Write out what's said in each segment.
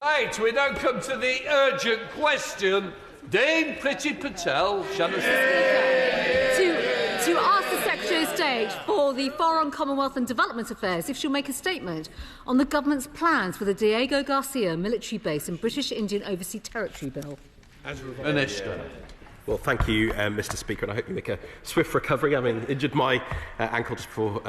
Right, we now come to the urgent question. Dame Priti Patel, shall To ask the Secretary of State for the Foreign, Commonwealth and Development Affairs if she'll make a statement on the government's plans for the Diego Garcia military base and British Indian Overseas Territory Bill. Minister. Well, thank you, Mr. Speaker, and I hope you make a swift recovery. I mean, injured my ankle just before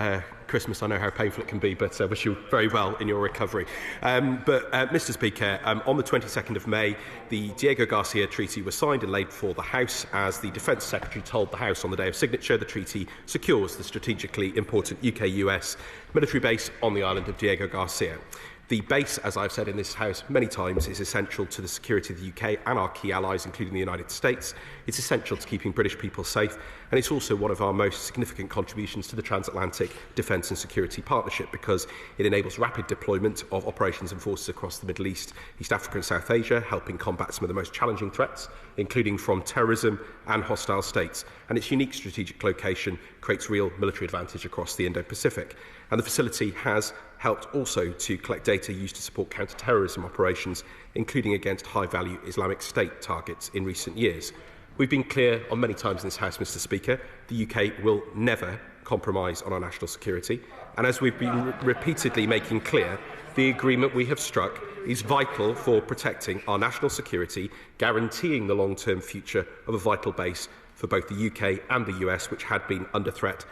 Christmas. I know how painful it can be, but wish you very well in your recovery. Mr. Speaker, on the 22nd of May, the Diego Garcia Treaty was signed and laid before the House. As the Defence Secretary told the House on the day of signature, the treaty secures the strategically important UK-US military base on the island of Diego Garcia. The base, as I've said in this House many times, is essential to the security of the UK and our key allies, including the United States. It's essential to keeping British people safe, and it's also one of our most significant contributions to the transatlantic defence and security partnership because it enables rapid deployment of operations and forces across the Middle East, East Africa and South Asia, helping combat some of the most challenging threats, including from terrorism and hostile states. And its unique strategic location creates real military advantage across the Indo-Pacific. And the facility has helped also to collect data used to support counter-terrorism operations, including against high-value Islamic State targets in recent years. We've been clear on many times in this House, Mr. Speaker, the UK will never compromise on our national security. And as we've been repeatedly making clear, the agreement we have struck is vital for protecting our national security, guaranteeing the long-term future of a vital base for both the UK and the US, which had been under threat,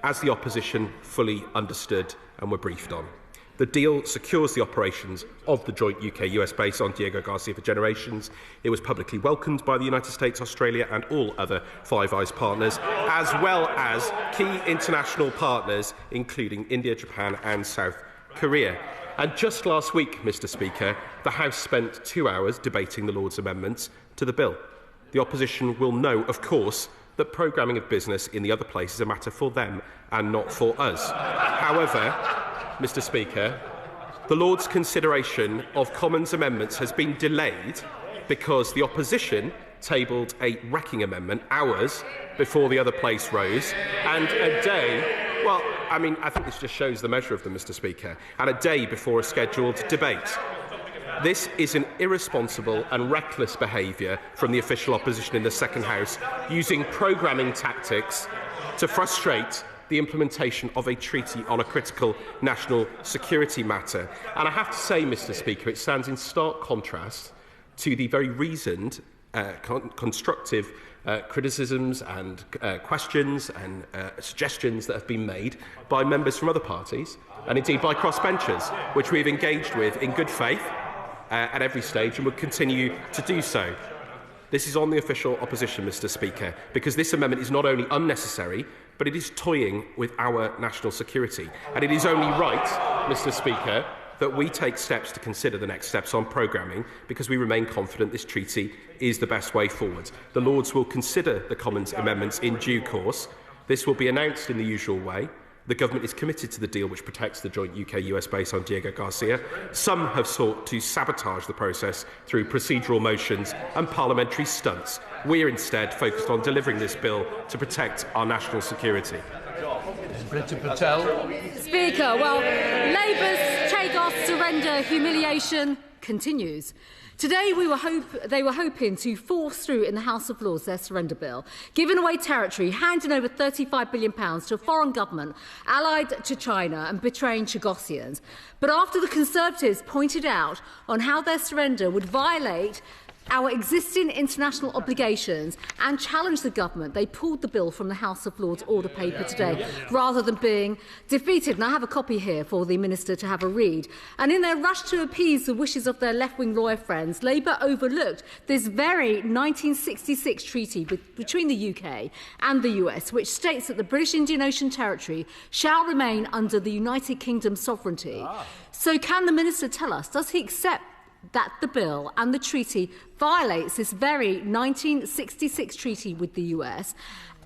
as the opposition fully understood and were briefed on. The deal secures the operations of the joint UK-US base on Diego Garcia for generations. It was publicly welcomed by the United States, Australia and all other Five Eyes partners, as well as key international partners, including India, Japan and South Korea. And just last week, Mr. Speaker, the House spent 2 hours debating the Lord's amendments to the bill. The opposition will know, of course, that programming of business in the other place is a matter for them and not for us. However, Mr. Speaker, the Lord's consideration of Commons amendments has been delayed because the opposition tabled a wrecking amendment hours before the other place rose, and a day, well, I mean, I think this just shows the measure of them, Mr. Speaker, and a day before a scheduled debate. This is an irresponsible and reckless behaviour from the official opposition in the Second House, using programming tactics to frustrate the implementation of a treaty on a critical national security matter. And I have to say, Mr. Speaker, it stands in stark contrast to the very reasoned, constructive criticisms and questions and suggestions that have been made by members from other parties, and indeed by crossbenchers, which we have engaged with in good faith at every stage and will continue to do so. This is on the official opposition, Mr. Speaker, because this amendment is not only unnecessary, but it is toying with our national security. And it is only right, Mr. Speaker, that we take steps to consider the next steps on programming, because we remain confident this treaty is the best way forward. The Lords will consider the Commons amendments in due course. This will be announced in the usual way. The Government is committed to the deal which protects the joint UK-US base on Diego Garcia. Some have sought to sabotage the process through procedural motions and parliamentary stunts. We are instead focused on delivering this bill to protect our national security. Priti Patel. Speaker, well, Labour's Chagos surrender humiliation continues. Today, they were hoping to force through in the House of Lords their surrender bill, giving away territory, handing over £35 billion to a foreign government allied to China and betraying Chagossians. But after the Conservatives pointed out on how their surrender would violate our existing international obligations and challenged the government, they pulled the bill from the House of Lords order paper today, rather than being defeated. And I have a copy here for the Minister to have a read. And in their rush to appease the wishes of their left-wing lawyer friends, Labour overlooked this very 1966 treaty between the UK and the US, which states that the British Indian Ocean Territory shall remain under the United Kingdom's sovereignty. So can the Minister tell us, does he accept that the bill and the treaty violates this very 1966 treaty with the US,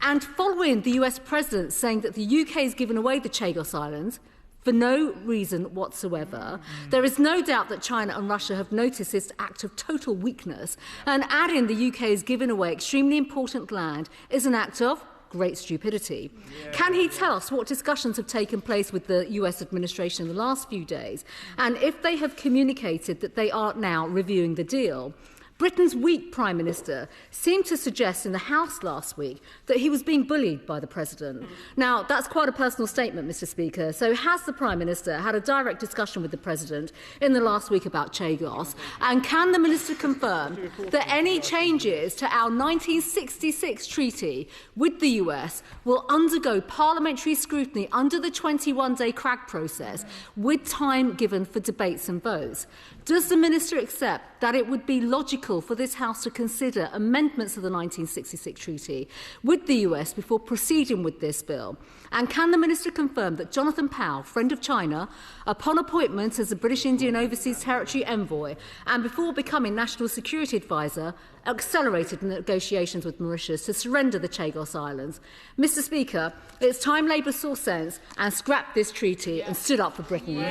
and following the US President saying that the UK has given away the Chagos Islands for no reason whatsoever, there is no doubt that China and Russia have noticed this act of total weakness, and adding the UK has given away extremely important land is an act of great stupidity. Can he tell us what discussions have taken place with the US administration in the last few days, and if they have communicated that they are now reviewing the deal? Britain's weak Prime Minister seemed to suggest in the House last week that he was being bullied by the President. Now, that's quite a personal statement, Mr Speaker. So has the Prime Minister had a direct discussion with the President in the last week about Chagos? And can the Minister confirm that any changes to our 1966 treaty with the US will undergo parliamentary scrutiny under the 21-day CRAG process with time given for debates and votes? Does the Minister accept that it would be logical for this House to consider amendments to the 1966 treaty with the US before proceeding with this bill? And can the Minister confirm that Jonathan Powell, friend of China, upon appointment as the British Indian Overseas Territory Envoy and before becoming National Security Advisor, accelerated negotiations with Mauritius to surrender the Chagos Islands? Mr Speaker, it's time Labour saw sense and scrapped this treaty and stood up for Britain.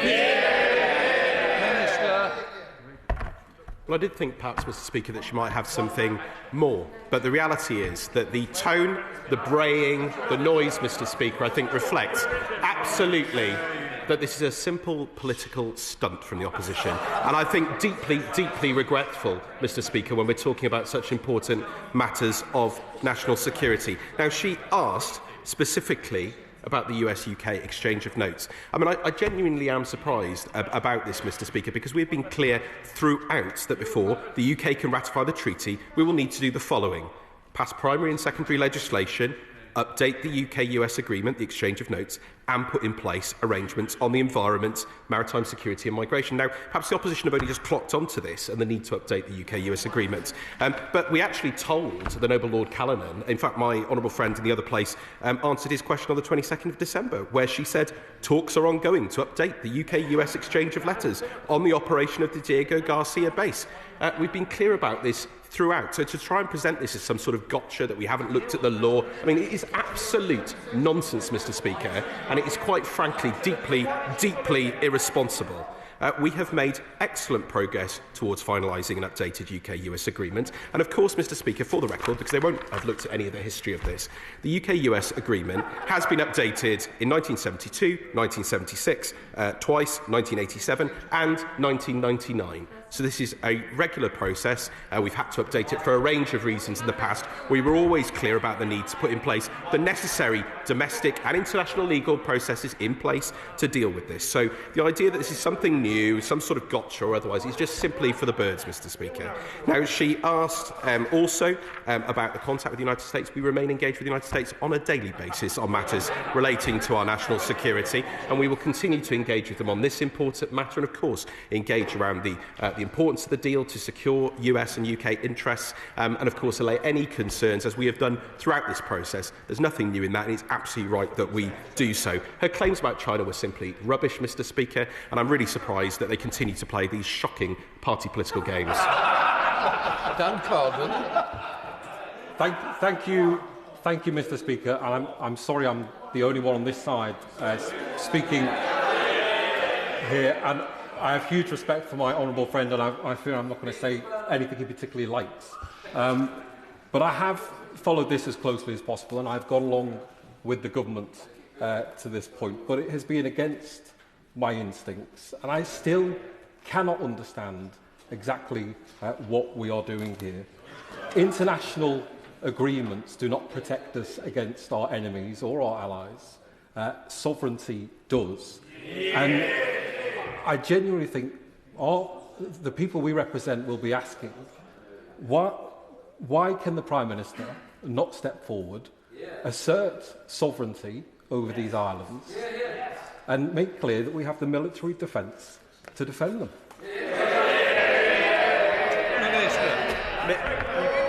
Well, I did think perhaps, Mr Speaker, that she might have something more. But the reality is that the tone, the braying, the noise, Mr Speaker, I think reflects absolutely that this is a simple political stunt from the opposition. And I think deeply, deeply regretful, Mr Speaker, when we're talking about such important matters of national security. Now, she asked specifically about the US-UK exchange of notes. I mean, I genuinely am surprised about this, Mr Speaker, because we've been clear throughout that before the UK can ratify the treaty, we will need to do the following: pass primary and secondary legislation, update the UK-US agreement, the exchange of notes, and put in place arrangements on the environment, maritime security and migration. Now, perhaps the opposition have only just clocked onto this and the need to update the UK-US agreement. But we actually told the noble Lord Calum, in fact, my honourable friend in the other place, answered his question on the 22nd of December, where she said talks are ongoing to update the UK-US exchange of letters on the operation of the Diego Garcia base. We've been clear about this throughout. So to try and present this as some sort of gotcha that we haven't looked at the law, I mean, it is absolute nonsense, Mr Speaker, and it is quite frankly deeply, deeply irresponsible. We have made excellent progress towards finalising an updated UK-US agreement. And of course, Mr Speaker, for the record, because they won't have looked at any of the history of this, the UK-US agreement has been updated in 1972, 1976, twice, 1987 and 1999. So this is a regular process. We've had to update it for a range of reasons in the past. We were always clear about the need to put in place the necessary domestic and international legal processes in place to deal with this. So the idea that this is something new, some sort of gotcha or otherwise, is just simply for the birds, Mr Speaker. Now, she asked also about the contact with the United States. We remain engaged with the United States on a daily basis on matters relating to our national security, and we will continue to engage with them on this important matter and, of course, engage around the importance of the deal to secure US and UK interests and, of course, allay any concerns, as we have done throughout this process. There's nothing new in that, and it's absolutely right that we do so. Her claims about China were simply rubbish, Mr Speaker, and I'm really surprised that they continue to play these shocking party political games. Dan Carden. Thank you, Mr Speaker. And I'm sorry I'm the only one on this side speaking here. And I have huge respect for my honourable friend, and I fear I'm not going to say anything he particularly likes. But I have followed this as closely as possible, and I've gone along with the government to this point. But it has been against my instincts, and I still cannot understand exactly what we are doing here. International agreements do not protect us against our enemies or our allies. Sovereignty does. And I genuinely think the people we represent will be asking, why can the Prime Minister not step forward, assert sovereignty over these islands, and make clear that we have the military defence to defend them?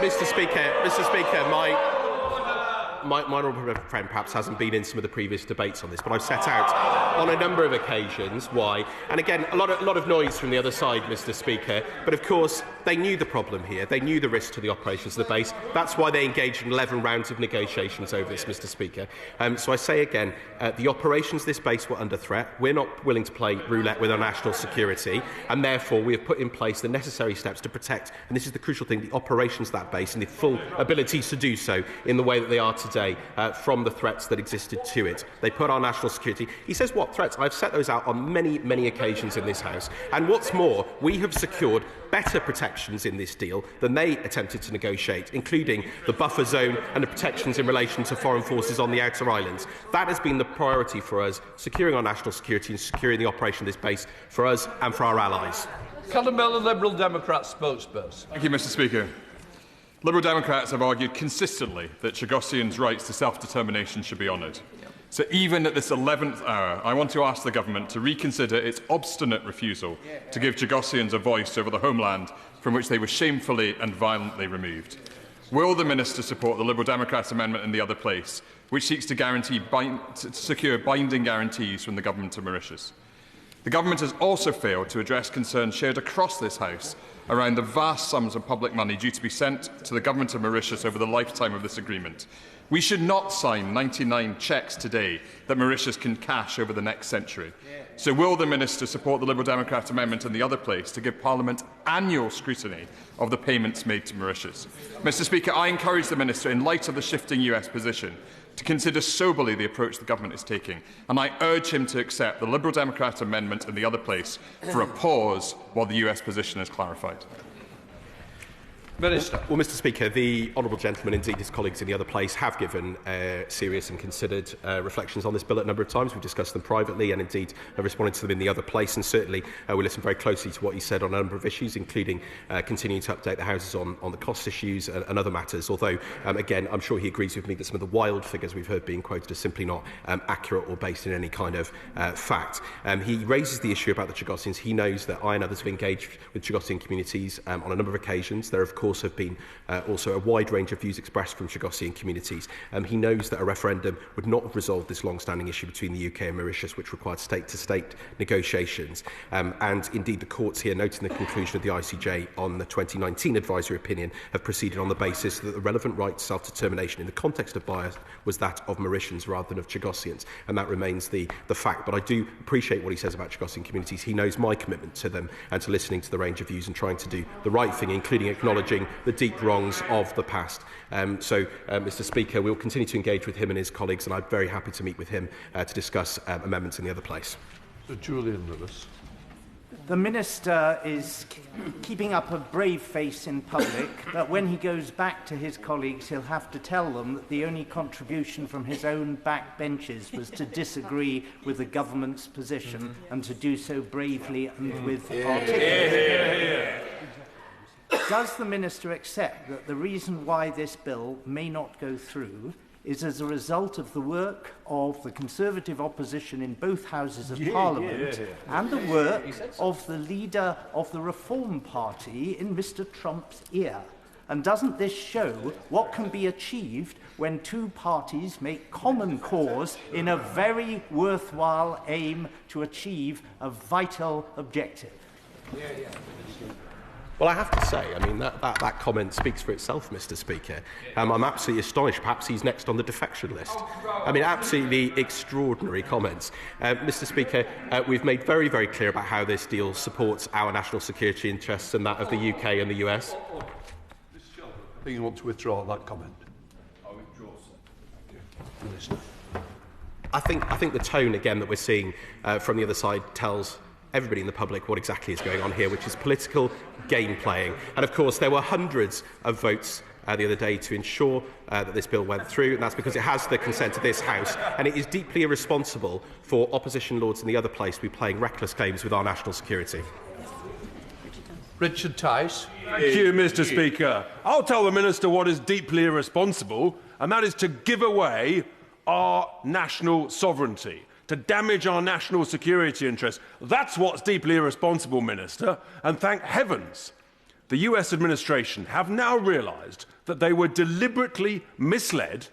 Mr Speaker, my honourable friend perhaps hasn't been in some of the previous debates on this, but I've set out on a number of occasions why. And again, a lot of noise from the other side, Mr. Speaker. But of course, they knew the problem here. They knew the risk to the operations of the base. That's why they engaged in 11 rounds of negotiations over this, Mr. Speaker. So I say again, the operations of this base were under threat. We're not willing to play roulette with our national security, and therefore we have put in place the necessary steps to protect, and this is the crucial thing, the operations of that base and the full abilities to do so in the way that they are today from the threats that existed to it. They put our national security. He says, what threats? I've set those out on many, many occasions in this House. And what's more, we have secured better protections in this deal than they attempted to negotiate, including the buffer zone and the protections in relation to foreign forces on the outer islands. That has been the priority for us, securing our national security and securing the operation of this base for us and for our allies. Calum, Liberal Democrat spokesperson. Thank you, Mr. Speaker. Liberal Democrats have argued consistently that Chagossians' rights to self-determination should be honoured. So even at this 11th hour, I want to ask the Government to reconsider its obstinate refusal to give Chagossians a voice over the homeland from which they were shamefully and violently removed. Will the Minister support the Liberal Democrats amendment in the other place, which seeks to secure binding guarantees from the Government of Mauritius? The Government has also failed to address concerns shared across this House around the vast sums of public money due to be sent to the Government of Mauritius over the lifetime of this agreement. We should not sign 99 cheques today that Mauritius can cash over the next century. So will the Minister support the Liberal Democrat amendment in the other place to give Parliament annual scrutiny of the payments made to Mauritius? Mr. Speaker, I encourage the Minister, in light of the shifting US position, to consider soberly the approach the Government is taking, and I urge him to accept the Liberal Democrat amendment in the other place for a pause while the US position is clarified. Minister. Well, Mr. Speaker, the honourable gentleman, indeed his colleagues in the other place, have given serious and considered reflections on this bill a number of times. We've discussed them privately and indeed responded to them in the other place. And certainly we listen very closely to what he said on a number of issues, including continuing to update the Houses on the cost issues and other matters. Although, again, I'm sure he agrees with me that some of the wild figures we've heard being quoted are simply not accurate or based in any kind of fact. He raises the issue about the Chagossians. He knows that I and others have engaged with Chagossian communities on a number of occasions. There, of course, have been also a wide range of views expressed from Chagossian communities. He knows that a referendum would not have resolved this long-standing issue between the UK and Mauritius, which required state-to-state negotiations. And indeed, the courts here, noting the conclusion of the ICJ on the 2019 advisory opinion, have proceeded on the basis that the relevant right to self-determination in the context of bias was that of Mauritians rather than of Chagossians. And that remains the fact. But I do appreciate what he says about Chagossian communities. He knows my commitment to them and to listening to the range of views and trying to do the right thing, including acknowledging the deep wrongs of the past. Mr. Speaker, we will continue to engage with him and his colleagues, and I'm very happy to meet with him to discuss amendments in the other place. Julian Lewis. The Minister is keeping up a brave face in public, but when he goes back to his colleagues, he'll have to tell them that the only contribution from his own back benches was to disagree with the government's position and to do so bravely and with articulation. Does the Minister accept that the reason why this bill may not go through is as a result of the work of the Conservative opposition in both Houses of Parliament and the work of the leader of the Reform Party in Mr. Trump's ear? And doesn't this show what can be achieved when two parties make common cause in a very worthwhile aim to achieve a vital objective? Well, I have to say, I mean, that comment speaks for itself, Mr. Speaker. I'm absolutely astonished. Perhaps he's next on the defection list. I mean, absolutely extraordinary comments. Mr. Speaker, we've made very, very clear about how this deal supports our national security interests and that of the UK and the US. I think you want to withdraw that comment. I withdraw, sir. Minister. I think the tone, again, that we're seeing from the other side tells everybody in the public what exactly is going on here, which is political game playing. And of course, there were hundreds of votes the other day to ensure that this bill went through, and that's because it has the consent of this House, and it is deeply irresponsible for opposition lords in the other place to be playing reckless games with our national security. Richard Tice. Thank you, Mr. Speaker. I'll tell the Minister what is deeply irresponsible, and that is to give away our national sovereignty, to damage our national security interests. That's what's deeply irresponsible, Minister. And thank heavens, the US administration have now realised that they were deliberately misled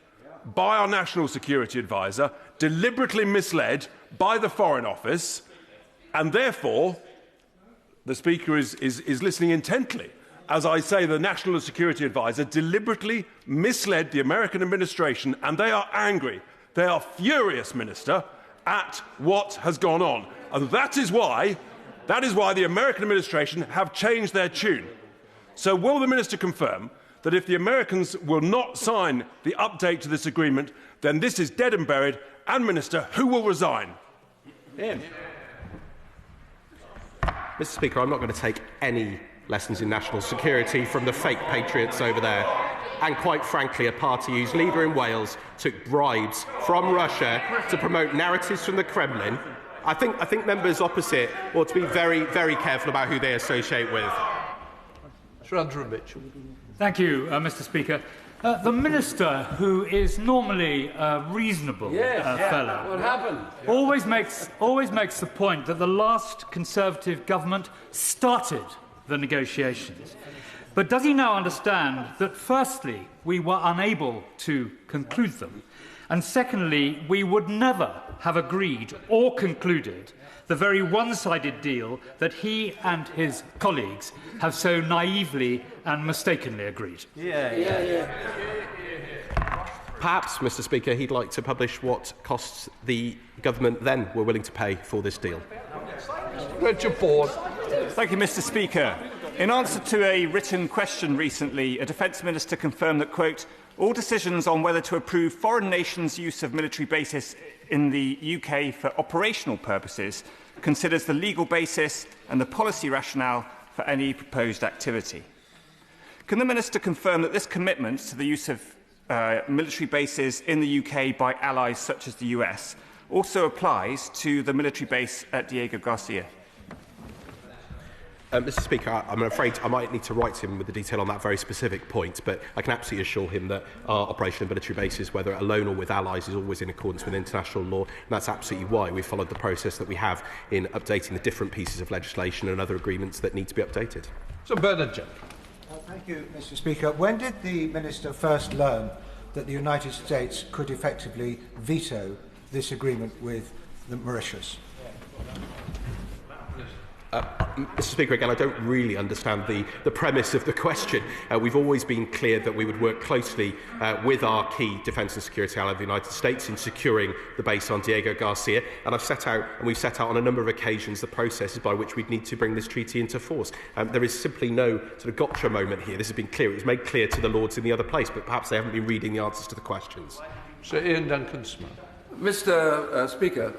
by our national security advisor, deliberately misled by the Foreign Office, and therefore the Speaker is listening intently. As I say, the National Security Advisor deliberately misled the American administration, and they are angry. They are furious, Minister, at what has gone on. And that is why the American administration have changed their tune. So will the Minister confirm that if the Americans will not sign the update to this agreement, then this is dead and buried, and, Minister, who will resign? Mr. Speaker, I'm not going to take any lessons in national security from the fake patriots over there. And quite frankly, a party whose leader in Wales took bribes from Russia to promote narratives from the Kremlin. I think members opposite ought to be very, very careful about who they associate with. Sir Andrew Mitchell. Thank you, Mr. Speaker. The Minister, who is normally a reasonable fellow, What happened? always makes the point that the last Conservative government started the negotiations. But does he now understand that, firstly, we were unable to conclude them, and secondly, we would never have agreed or concluded the very one-sided deal that he and his colleagues have so naively and mistakenly agreed? Perhaps, Mr. Speaker, he'd like to publish what costs the government then were willing to pay for this deal. Richard Foord. Thank you, Mr. Speaker. In answer to a written question recently, a Defence Minister confirmed that, quote, all decisions on whether to approve foreign nations' use of military bases in the UK for operational purposes considers the legal basis and the policy rationale for any proposed activity. Can the Minister confirm that this commitment to the use of military bases in the UK by allies such as the US also applies to the military base at Diego Garcia? Mr. Speaker, I'm afraid I might need to write to him with the detail on that very specific point, but I can absolutely assure him that our operation of military bases, whether alone or with allies, is always in accordance with international law, and that's absolutely why we followed the process that we have in updating the different pieces of legislation and other agreements that need to be updated. Sir Bernard Jones. Thank you, Mr. Speaker. When did the Minister first learn that the United States could effectively veto this agreement with the Mauritius? Mr. Speaker, again, I don't really understand the premise of the question. We've always been clear that we would work closely with our key defence and security ally of the United States in securing the base on Diego Garcia, and we've set out on a number of occasions the processes by which we'd need to bring this treaty into force. There is simply no sort of gotcha moment here. This has been clear. It was made clear to the Lords in the other place, but perhaps they haven't been reading the answers to the questions. Sir Ian Duncan-Smith. Mr. Speaker,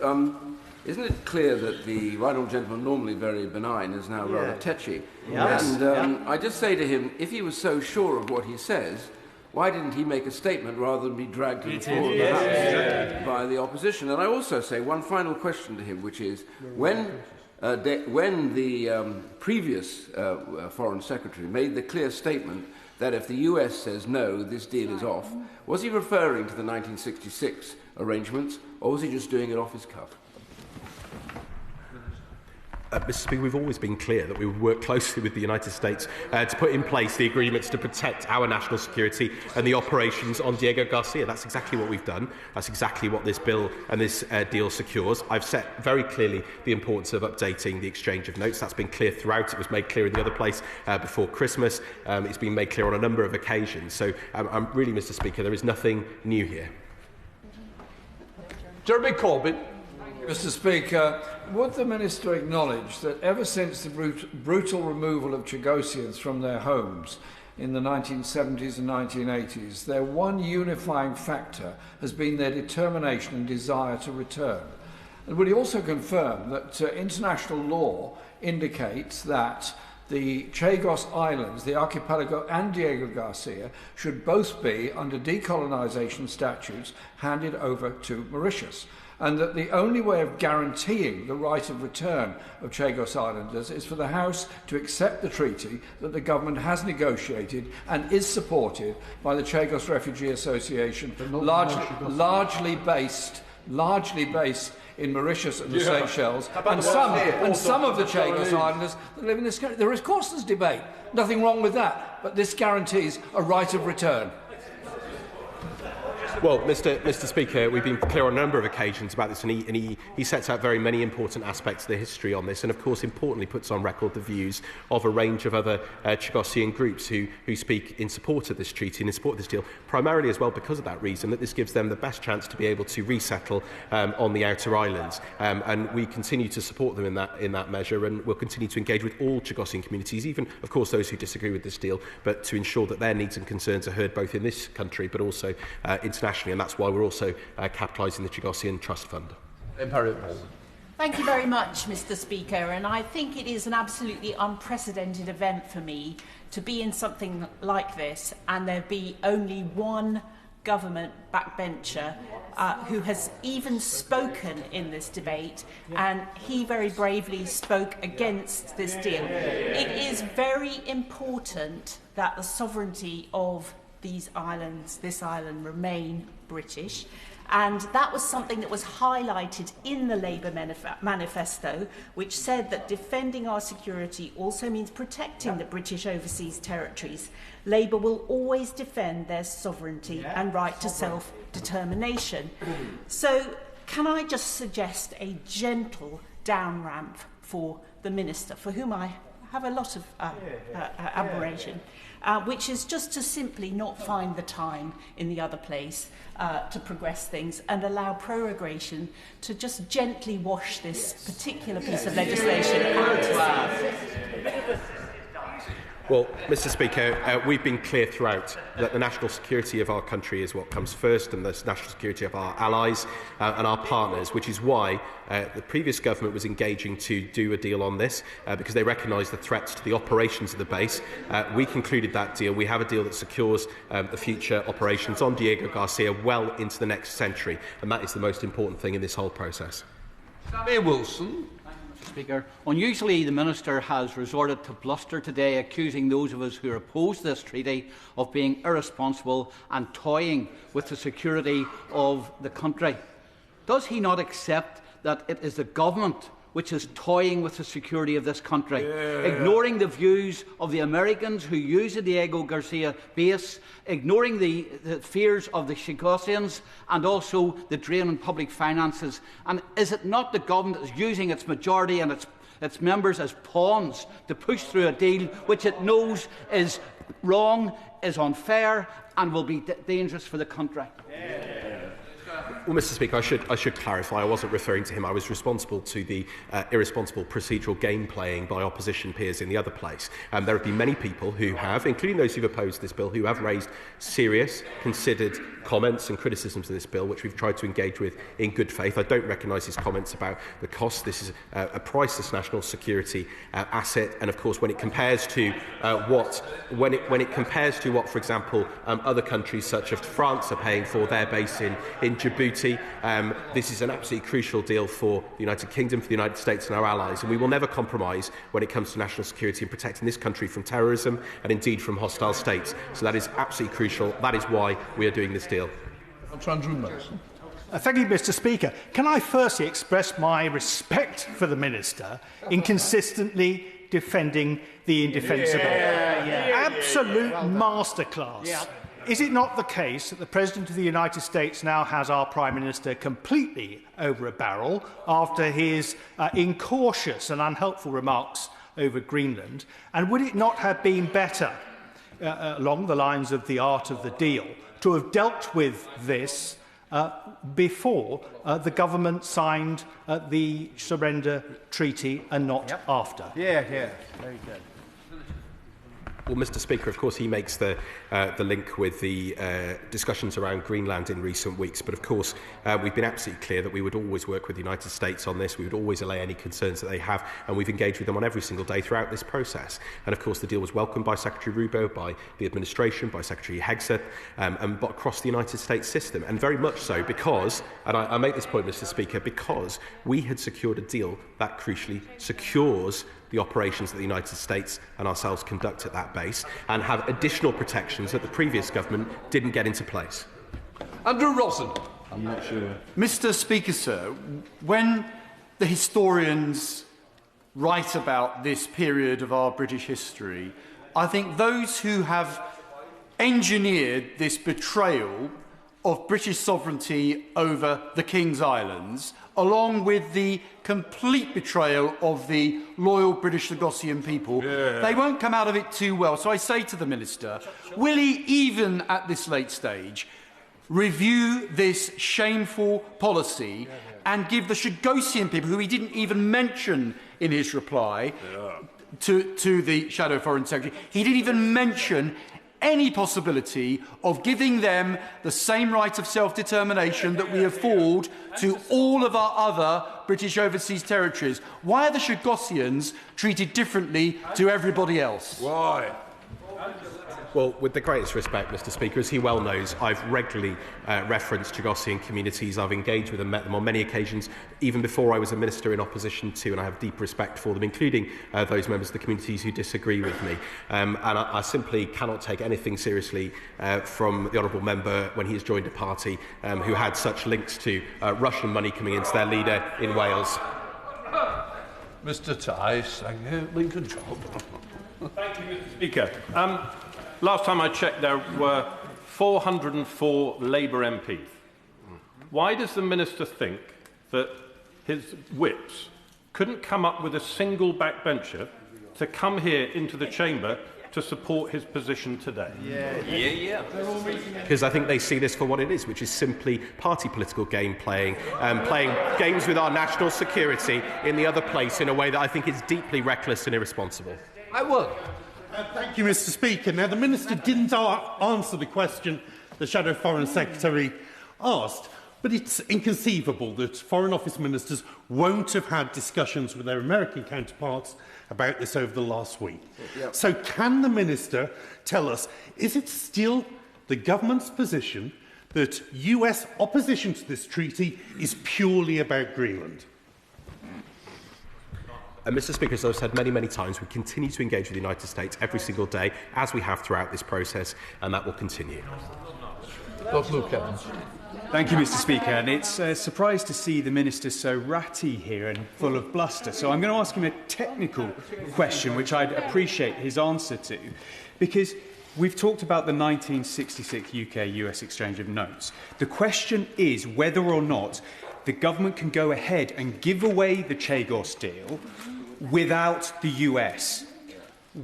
isn't it clear that the right honourable gentleman, normally very benign, is now rather tetchy? And I just say to him, if he was so sure of what he says, why didn't he make a statement rather than be dragged to the floor by the opposition? And I also say one final question to him, which is, when the previous Foreign Secretary made the clear statement that if the US says no, this deal is off, was he referring to the 1966 arrangements, or was he just doing it off his cuff? Mr. Speaker, we've always been clear that we would work closely with the United States to put in place the agreements to protect our national security and the operations on Diego Garcia. That's exactly what we've done. That's exactly what this bill and this deal secures. I've set very clearly the importance of updating the exchange of notes. That's been clear throughout. It was made clear in the other place before Christmas. It's been made clear on a number of occasions. So, really, Mr. Speaker, there is nothing new here. Jeremy Corbyn. Mr. Speaker, would the Minister acknowledge that ever since the brutal removal of Chagosians from their homes in the 1970s and 1980s, their one unifying factor has been their determination and desire to return? And would he also confirm that international law indicates that the Chagos Islands, the archipelago and Diego Garcia, should both be, under decolonisation statutes, handed over to Mauritius? And that the only way of guaranteeing the right of return of Chagos Islanders is for the House to accept the treaty that the government has negotiated and is supported by the Chagos Refugee Association, largely based in Mauritius and the Seychelles, and some of the Chagos Islanders that live in this country. Of course there's debate, nothing wrong with that, but this guarantees a right of return. Well, Mr. Speaker, we've been clear on a number of occasions about this, and he sets out very many important aspects of the history on this, and of course, importantly, puts on record the views of a range of other Chagosian groups who speak in support of this treaty and in support of this deal, primarily as well because of that reason, that this gives them the best chance to be able to resettle on the outer islands, and we continue to support them in that measure, and we'll continue to engage with all Chagosian communities, even, of course, those who disagree with this deal, but to ensure that their needs and concerns are heard both in this country but also internationally, and that's why we're also capitalising the Chagosian Trust Fund. Thank you very much, Mr. Speaker, and I think it is an absolutely unprecedented event for me to be in something like this and there be only one government backbencher who has even spoken in this debate, and he very bravely spoke against this deal. It is very important that the sovereignty of this island, remain British. And that was something that was highlighted in the Labour manifesto, which said that defending our security also means protecting the British overseas territories. Labour will always defend their sovereignty and right to self-determination. So can I just suggest a gentle down ramp for the Minister, for whom I have a lot of admiration, which is just to simply not find the time in the other place to progress things and allow prorogation to just gently wash this particular piece of legislation out. Well, Mr. Speaker, we've been clear throughout that the national security of our country is what comes first, and the national security of our allies and our partners, which is why the previous government was engaging to do a deal on this, because they recognised the threats to the operations of the base. We concluded that deal. We have a deal that secures the future operations on Diego Garcia well into the next century, and that is the most important thing in this whole process. Sammy Wilson. Speaker, unusually the Minister has resorted to bluster today, accusing those of us who oppose this treaty of being irresponsible and toying with the security of the country. Does he not accept that it is the government which is toying with the security of this country, ignoring the views of the Americans who use the Diego Garcia base, ignoring the fears of the Chagosians and also the drain on public finances? And is it not the government that is using its majority and its members as pawns to push through a deal which it knows is wrong, is unfair and will be dangerous for the country? Well, Mr. Speaker, I should clarify. I wasn't referring to him. I was responsible to the irresponsible procedural game playing by opposition peers in the other place. There have been many people who have, including those who've opposed this bill, who have raised serious, considered comments and criticisms of this bill, which we've tried to engage with in good faith. I don't recognise his comments about the cost. This is a priceless national security asset, and of course, when it compares to what, for example, other countries such as France are paying for their base in Djibouti. This is an absolutely crucial deal for the United Kingdom, for the United States and our allies, and we will never compromise when it comes to national security and protecting this country from terrorism and indeed from hostile states. So that is absolutely crucial. That is why we are doing this deal. Thank you, Mr. Speaker. Can I firstly express my respect for the Minister in consistently defending the indefensible? Absolute masterclass. Is it not the case that the President of the United States now has our Prime Minister completely over a barrel after his incautious and unhelpful remarks over Greenland? And would it not have been better, along the lines of the art of the deal, to have dealt with this before the government signed the surrender treaty and not after? Very good. Well, Mr. Speaker, of course, he makes the link with the discussions around Greenland in recent weeks. But of course, we've been absolutely clear that we would always work with the United States on this. We would always allay any concerns that they have, and we've engaged with them on every single day throughout this process. And of course, the deal was welcomed by Secretary Rubio, by the administration, by Secretary Hegseth, and across the United States system. And very much so because, and I make this point, Mr. Speaker, because we had secured a deal that crucially secures the operations that the United States and ourselves conduct at that base and have additional protections that the previous government didn't get into place. Andrew Rosen. I'm not sure. Mr. Speaker, sir, when the historians write about this period of our British history, I think those who have engineered this betrayal of British sovereignty over the King's Islands, along with the complete betrayal of the loyal British Lagosian people, they won't come out of it too well. So I say to the Minister, will he, even at this late stage, review this shameful policy and give the Chagosian people, who he didn't even mention in his reply to the Shadow Foreign Secretary, he didn't even mention any possibility of giving them the same right of self-determination that we afford to all of our other British overseas territories. Why are the Chagosians treated differently to everybody else? Why? Well, with the greatest respect, Mr. Speaker, as he well knows, I've regularly referenced Chagosian communities. I've engaged with them, met them on many occasions, even before I was a minister in opposition to, and I have deep respect for them, including those members of the communities who disagree with me. And I simply cannot take anything seriously from the honourable member when he has joined a party who had such links to Russian money coming into their leader in Wales. Mr. Tice, thank you. Lincoln Job. Thank you, Mr. Speaker. Last time I checked, there were 404 Labour MPs. Why does the Minister think that his whips couldn't come up with a single backbencher to come here into the chamber to support his position today? Because I think they see this for what it is, which is simply party political game playing, playing games with our national security in the other place in a way that I think is deeply reckless and irresponsible. I will. Thank you, Mr. Speaker. Now, the Minister didn't answer the question the Shadow Foreign Secretary asked, but it's inconceivable that Foreign Office ministers won't have had discussions with their American counterparts about this over the last week. So can the Minister tell us, is it still the government's position that US opposition to this treaty is purely about Greenland? Mr. Speaker, as I've said many, many times, we continue to engage with the United States every single day, as we have throughout this process, and that will continue. Thank you, Mr. Speaker. And it's a surprise to see the Minister so ratty here and full of bluster. So I'm going to ask him a technical question, which I'd appreciate his answer to, because we've talked about the 1966 UK-US exchange of notes. The question is whether or not the government can go ahead and give away the Chagos deal without the US.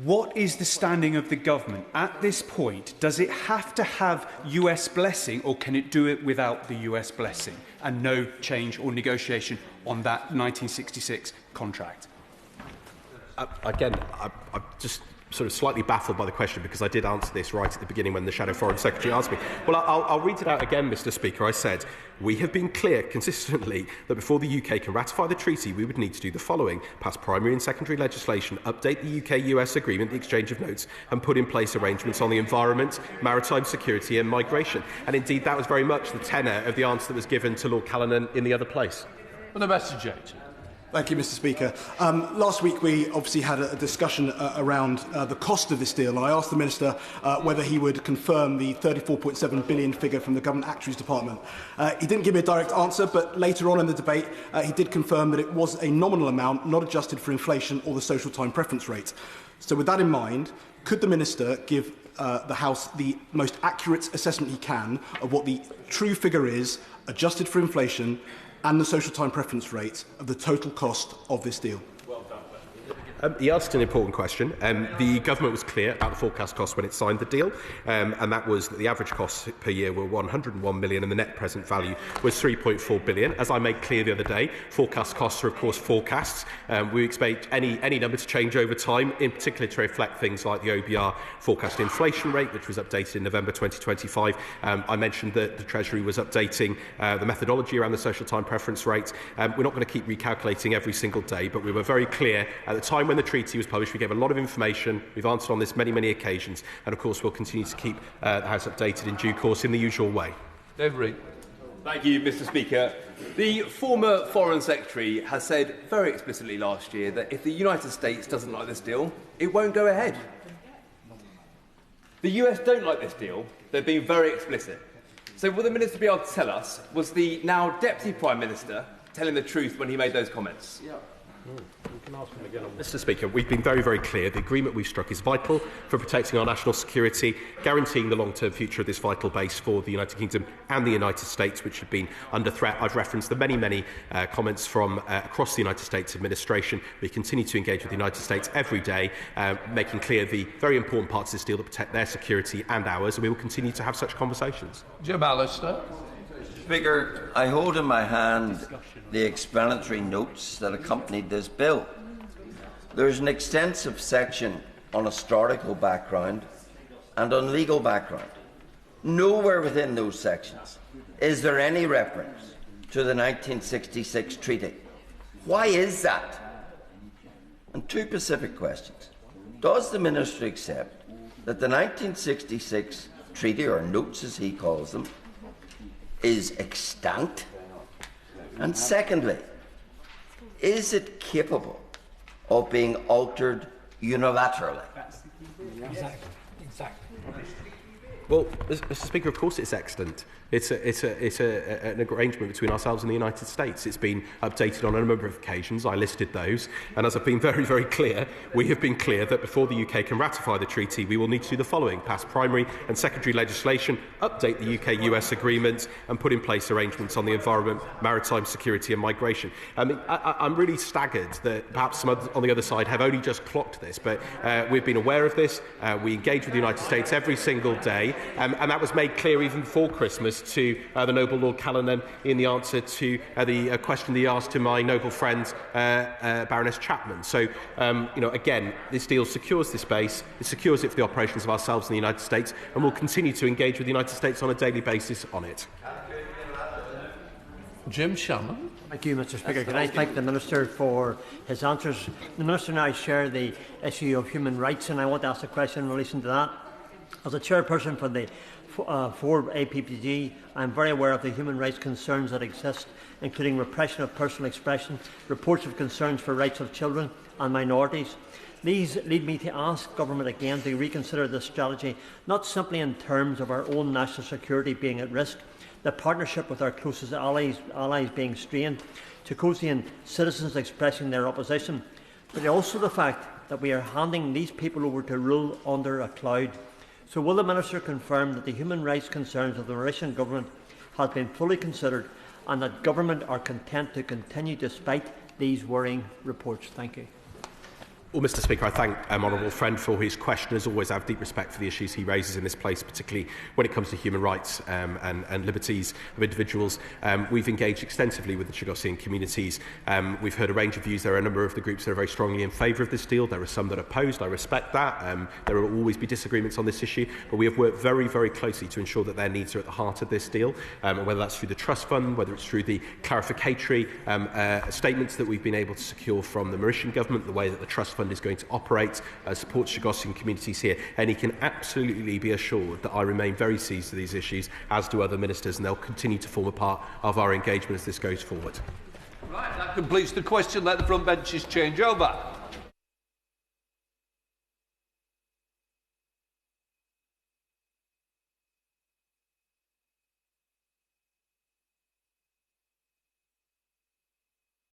What is the standing of the government at this point? Does it have to have US blessing, or can it do it without the US blessing and no change or negotiation on that 1966 contract? Again, I'm just sort of slightly baffled by the question, because I did answer this right at the beginning when the Shadow Foreign Secretary asked me. Well, I'll read it out again, Mr. Speaker. I said, we have been clear consistently that before the UK can ratify the treaty, we would need to do the following: pass primary and secondary legislation, update the UK-US agreement, the exchange of notes, and put in place arrangements on the environment, maritime security and migration. And indeed, that was very much the tenor of the answer that was given to Lord Calum in the other place. And the message, Jake. Thank you, Mr. Speaker. Last week we obviously had a discussion around the cost of this deal, and I asked the Minister whether he would confirm the £34.7 billion figure from the Government Actuaries Department. He didn't give me a direct answer, but later on in the debate he did confirm that it was a nominal amount, not adjusted for inflation or the social time preference rate. So with that in mind, could the Minister give the House the most accurate assessment he can of what the true figure is, adjusted for inflation and the social time preference rate, of the total cost of this deal? He asked an important question. The government was clear about the forecast costs when it signed the deal, and that was that the average costs per year were £101 million and the net present value was £3.4 billion. As I made clear the other day, forecast costs are, of course, forecasts. We expect any number to change over time, in particular to reflect things like the OBR forecast inflation rate, which was updated in November 2025. I mentioned that the Treasury was updating the methodology around the social time preference rate. We're not going to keep recalculating every single day, but we were very clear at the time when the treaty was published. We gave a lot of information. We've answered on this many, many occasions. And, of course, we'll continue to keep the House updated in due course in the usual way. Dave Reed. Thank you, Mr. Speaker. The former Foreign Secretary has said very explicitly last year that if the United States doesn't like this deal, it won't go ahead. The US don't like this deal. They've been very explicit. So will the Minister be able to tell us, was the now Deputy Prime Minister telling the truth when he made those comments? Mr. Speaker, we've been very, very clear. The agreement we've struck is vital for protecting our national security, guaranteeing the long-term future of this vital base for the United Kingdom and the United States, which have been under threat. I've referenced the many comments from across the United States administration. We continue to engage with the United States every day, making clear the very important parts of this deal that protect their security and ours, and we will continue to have such conversations. Jim Allister. Speaker, I hold in my hand the explanatory notes that accompanied this bill. There is an extensive section on historical background and on legal background. Nowhere within those sections is there any reference to the 1966 treaty. Why is that? And two specific questions. Does the Minister accept that the 1966 treaty, or notes as he calls them, is extant? And secondly, is it capable of being altered unilaterally? Exactly. Well, Mr. Speaker, of course it's extant. It's an arrangement between ourselves and the United States. It's been updated on a number of occasions. I listed those. And as I've been very, very clear, we have been clear that before the UK can ratify the treaty, we will need to do the following: pass primary and secondary legislation, update the UK-US agreement, and put in place arrangements on the environment, maritime security and migration. I'm really staggered that perhaps some on the other side have only just clocked this, but we've been aware of this. We engage with the United States every single day, and that was made clear even before Christmas to the noble Lord Calum in the answer to the question that he asked to my noble friend Baroness Chapman. So, again, this deal secures this base, it secures it for the operations of ourselves in the United States, and we'll continue to engage with the United States on a daily basis on it. Jim Shannon. Thank you, Mr. Speaker. Can I thank the Minister for his answers? The Minister and I share the issue of human rights, and I want to ask a question in relation to that. As a chairperson for the Foord APPG, I am very aware of the human rights concerns that exist, including repression of personal expression, reports of concerns for rights of children and minorities. These lead me to ask Government again to reconsider this strategy, not simply in terms of our own national security being at risk, the partnership with our closest allies being strained, to cosy in citizens expressing their opposition, but also the fact that we are handing these people over to rule under a cloud. So will the Minister confirm that the human rights concerns of the Mauritian Government have been fully considered and that Government are content to continue despite these worrying reports? Thank you. Well, Mr. Speaker, I thank my honourable friend for his question. As always, I have deep respect for the issues he raises in this place, particularly when it comes to human rights and liberties of individuals. We've engaged extensively with the Chagossian communities. We've heard a range of views. There are a number of the groups that are very strongly in favour of this deal. There are some that are opposed. I respect that. There will always be disagreements on this issue, but we have worked very, very closely to ensure that their needs are at the heart of this deal, whether that's through the trust fund, whether it's through the clarificatory statements that we've been able to secure from the Mauritian government, the way that the trust fund is going to operate, support Chagossian communities here, and he can absolutely be assured that I remain very seized to these issues, as do other ministers, and they'll continue to form a part of our engagement as this goes forward. Right, that completes the question. Let the front benches change over.